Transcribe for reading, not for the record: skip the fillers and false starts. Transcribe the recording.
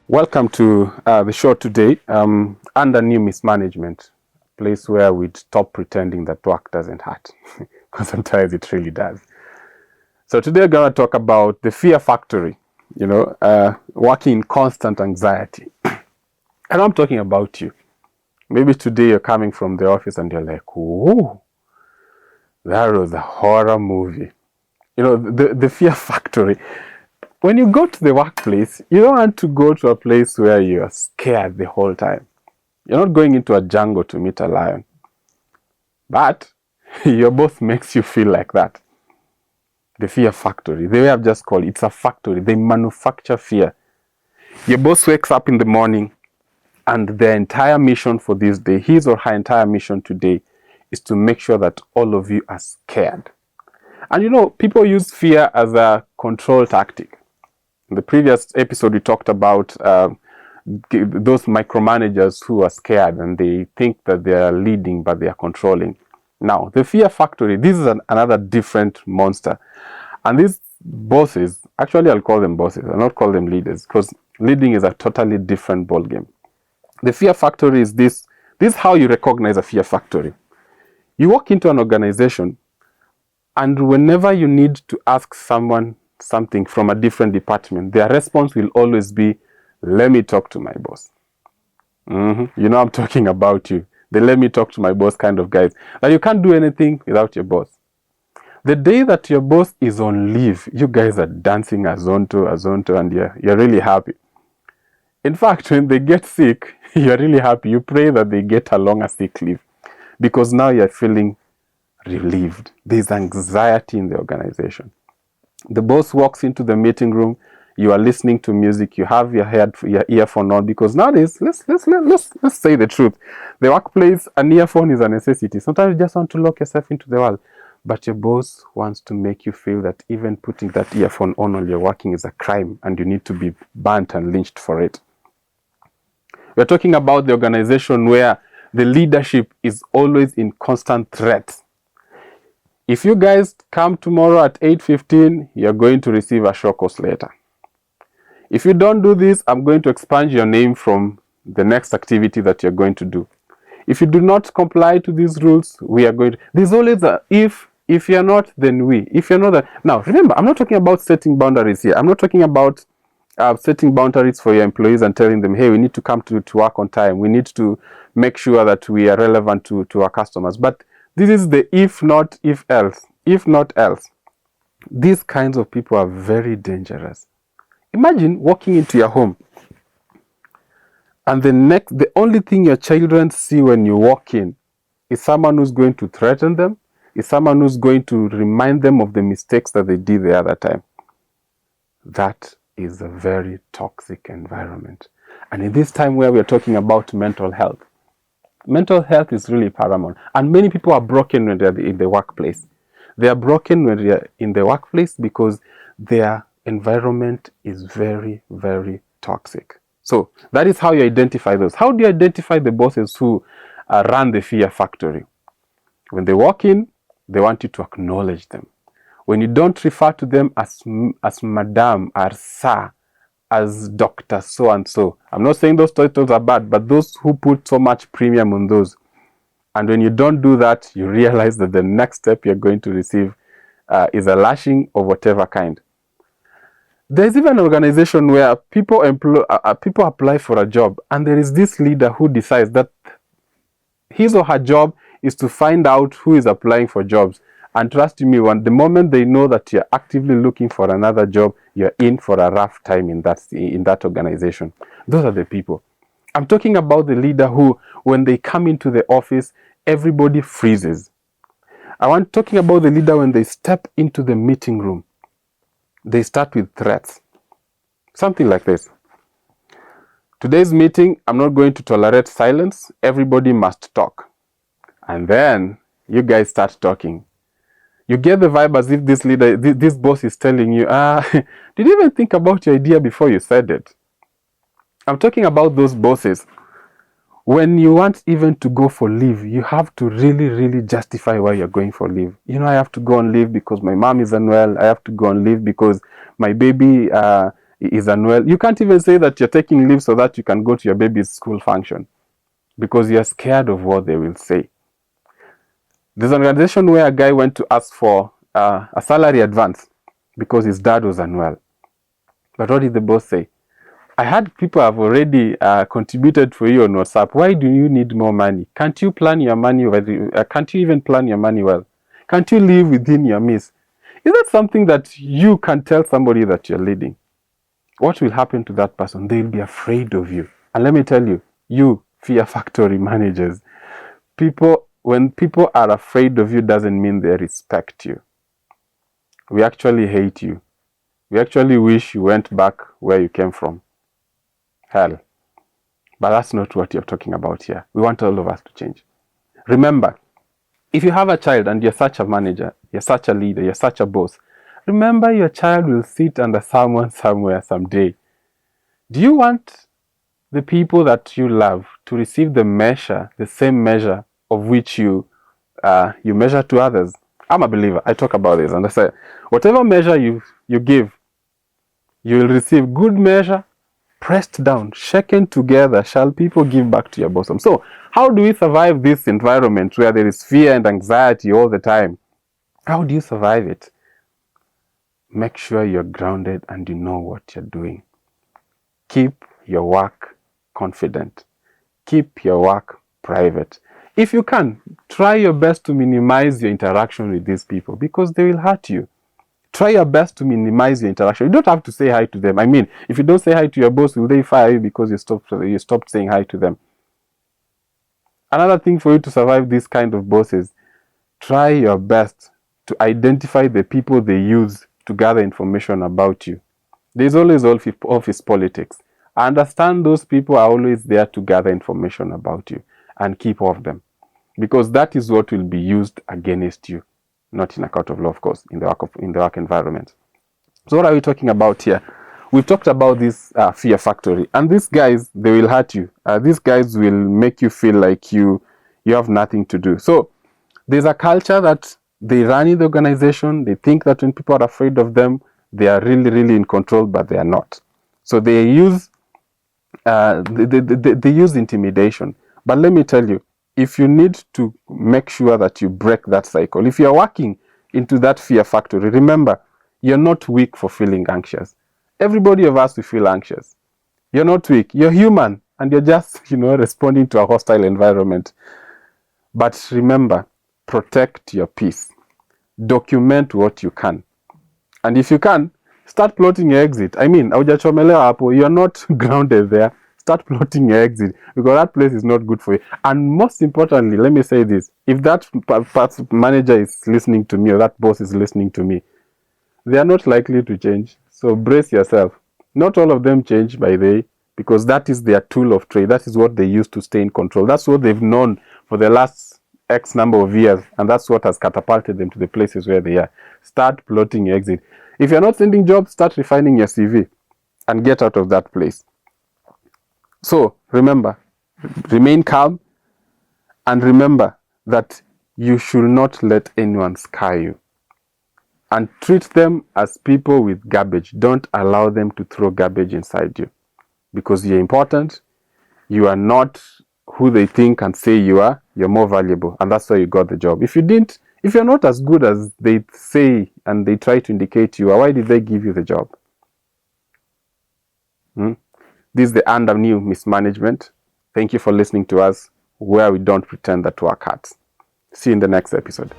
Welcome to the show today. Under new mismanagement, place where we stop pretending that work doesn't hurt, because sometimes it really does. So today we're going to talk about the fear factory. Working in constant anxiety, and I'm talking about you. Maybe today you're coming from the office and you're like, "Ooh, that was a horror movie." The fear factory. When you go to the workplace, you don't want to go to a place where you're scared the whole time. You're not going into a jungle to meet a lion. But your boss makes you feel like that. The fear factory. The way I've just called it, it's a factory. They manufacture fear. Your boss wakes up in the morning and their entire mission for this day, his or her entire mission today, is to make sure that all of you are scared. And people use fear as a control tactic. In the previous episode, we talked about those micromanagers who are scared and they think that they are leading, but they are controlling. Now, the fear factory, this is another different monster. And these bosses, actually I'll call them bosses, I'll not call them leaders, because leading is a totally different ballgame. The fear factory is this. This is how you recognize a fear factory. You walk into an organization, and whenever you need to ask someone something from a different department, their response will always be, "Let me talk to my boss." I'm talking about you. The "let me talk to my boss" kind of guys. Now you can't do anything without your boss. The day that your boss is on leave, you guys are dancing azonto, and you're really happy. In fact, when they get sick, you're really happy. You pray that they get a longer sick leave, because now you're feeling relieved. There's anxiety in the organization. The boss walks into the meeting room. You are listening to music. You have your earphone on, because nowadays, let's say the truth. The workplace, an earphone is a necessity. Sometimes you just want to lock yourself into the wall, but your boss wants to make you feel that even putting that earphone on while you're working is a crime, and you need to be burnt and lynched for it. We're talking about the organization where the leadership is always in constant threat. If you guys come tomorrow at 8:15, you're going to receive a shock letter. If you don't do this, I'm going to expunge your name from the next activity that you're going to do. If you do not comply to these rules, we are going to... There's always a if you're not, then we. If you're not... Now, remember, I'm not talking about setting boundaries here. I'm not talking about setting boundaries for your employees and telling them, hey, we need to come to work on time. We need to make sure that we are relevant to our customers. But this is the if not, if else. If not else. These kinds of people are very dangerous. Imagine walking into your home and the only thing your children see when you walk in is someone who's going to threaten them, is someone who's going to remind them of the mistakes that they did the other time. That is a very toxic environment. And in this time where we're talking about mental health is really paramount. And many people are broken when they're in the workplace. They are broken when they're in the workplace because their environment is very, very toxic. So that is how you identify those. How do you identify the bosses who run the fear factory? When they walk in, they want you to acknowledge them. When you don't refer to them as madam, as sir, as Dr. So-and-so. I'm not saying those titles are bad, but those who put so much premium on those. And when you don't do that, you realize that the next step you're going to receive is a lashing of whatever kind. There's even an organization where people apply for a job, and there is this leader who decides that his or her job is to find out who is applying for jobs. And trust me, the moment they know that you're actively looking for another job, you're in for a rough time in that organization. Those are the people. I'm talking about the leader who, when they come into the office, everybody freezes. I'm talking about the leader when they step into the meeting room. They start with threats. Something like this. Today's meeting, I'm not going to tolerate silence. Everybody must talk. And then you guys start talking. You get the vibe as if this boss is telling you, did you even think about your idea before you said it? I'm talking about those bosses. When you want even to go for leave, you have to really, really justify why you're going for leave. I have to go on leave because my mom is unwell. I have to go on leave because my baby is unwell, you can't even say that you're taking leave so that you can go to your baby's school function because you're scared of what they will say. There's an organization where a guy went to ask for a salary advance because his dad was unwell. But what did the boss say? I had people have already contributed for you on WhatsApp. Why do you need more money? Can't you plan your money? Can't you even plan your money well? Can't you live within your means? Is that something that you can tell somebody that you're leading? What will happen to that person? They'll be afraid of you. And let me tell you, you fear factory managers, when people are afraid of you doesn't mean they respect you. We actually hate you. We actually wish you went back where you came from. Hell. But that's not what you're talking about here. We want all of us to change. Remember, if you have a child and you're such a manager, you're such a leader, you're such a boss, remember your child will sit under someone somewhere someday. Do you want the people that you love to receive the same measure of which you measure to others? I'm a believer. I talk about this and I say, whatever measure you give, you will receive good measure, pressed down, shaken together, shall people give back to your bosom. So how do we survive this environment where there is fear and anxiety all the time? How do you survive it? Make sure you're grounded and you know what you're doing. Keep your work confident. Keep your work private. If you can, try your best to minimize your interaction with these people because they will hurt you. Try your best to minimize your interaction. You don't have to say hi to them. I mean, if you don't say hi to your boss, will they fire you because you stopped saying hi to them? Another thing for you to survive this kind of bosses, try your best to identify the people they use to gather information about you. There's always office politics. Understand those people are always there to gather information about you and keep off them because that is what will be used against you. Not in a court of law, of course, in the work environment. So what are we talking about here? We've talked about this fear factory, and these guys, they will hurt you. These guys will make you feel like you have nothing to do. So there's a culture that they run in the organization. They think that when people are afraid of them, they are really, really in control, but they are not. So they use they use intimidation. But let me tell you, if you need to make sure that you break that cycle, if you're working into that fear factory, remember, you're not weak for feeling anxious. Everybody of us will feel anxious. You're not weak. You're human, and you're just, responding to a hostile environment. But remember, protect your peace. Document what you can. And if you can, start plotting your exit. I mean, you're not grounded there. Start plotting your exit because that place is not good for you. And most importantly, let me say this. If that manager is listening to me or that boss is listening to me, they are not likely to change. So brace yourself. Not all of them change by day because that is their tool of trade. That is what they use to stay in control. That's what they've known for the last X number of years. And that's what has catapulted them to the places where they are. Start plotting your exit. If you're not sending jobs, start refining your CV and get out of that place. So remember, remain calm and remember that you should not let anyone scare you. And treat them as people with garbage. Don't allow them to throw garbage inside you. Because you're important, you are not who they think and say you are, you're more valuable. And that's why you got the job. If you're not as good as they say and they try to indicate you are, why did they give you the job? This is the And a New Mismanagement. Thank you for listening to us, where we don't pretend that work hurts. See you in the next episode.